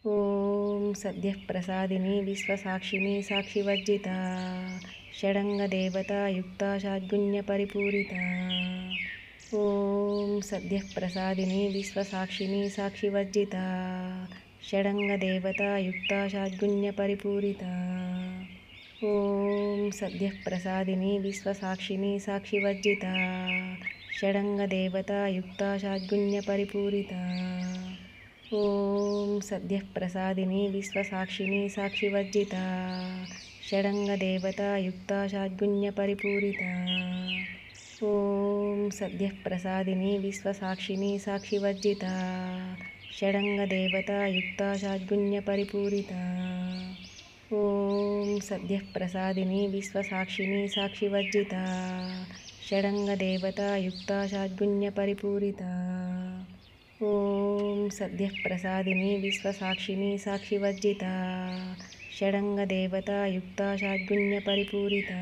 ॐ सद्यः प्रसादिनी विश्वसाक्षिणी साक्षिवर्जिता षडङ्गदेवता युक्ता षड्गुण्यपरिपूरिता। ॐ सद्यः प्रसादिनी विश्वसाक्षिणी साक्षिवर्जिता षडङ्गदेवता युक्ता षड्गुण्यपरिपूरिता। ॐ सद्यः प्रसादिनी विश्वसाक्षिणी साक्षिवर्जिता षडङ्गदेवता युक्ता षड्गुण्यपरिपूरिता। ॐ सद्यः प्रसादिनी विश्वसाक्षिणी साक्षिवर्जिता षडङ्गदेवता युक्ता षड्गुण्यपरिपूरिता। ॐ सद्यः प्रसादिनी विश्वसाक्षिणी साक्षिवर्जिता षडङ्गदेवता युक्ता षड्गुण्यपरिपूरिता। ॐ सद्यः प्रसादिनी विश्वसाक्षिणी साक्षिवर्जिता षडङ्गदेवता युक्ता षड्गुण्यपरिपूरिता। ॐ सद्यः प्रसादिनी विश्वसाक्षिणी साक्षिवर्जिता षडङ्गदेवता युक्ता षड्गुण्यपरिपूरिता।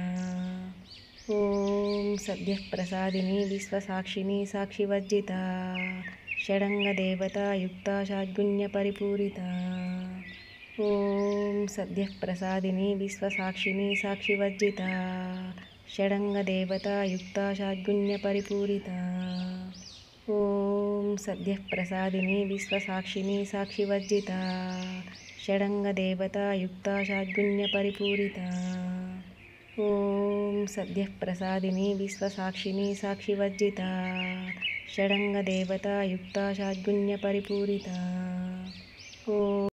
ॐ सद्यः प्रसादिनी विश्वसाक्षिणी साक्षिवर्जिता षडङ्गदेवता युक्ता षड्गुण्यपरिपूरिता। ॐ सद्यः प्रसादिनी विश्वसाक्षिणी साक्षिवर्जिता षडङ्गदेवता युक्ता षड्गुण्यपरिपूरिता। ॐ सद्यः प्रसादिनी विश्वसाक्षिणी साक्षिवर्जिता षडङ्गदेवता युक्ता षड्गुण्यपरिपूरिता। ॐ सद्यः प्रसादिनी विश्वसाक्षिणी साक्षिवर्जिता षडङ्गदेवता युक्ता षड्गुण्यपरिपूरिता। ॐ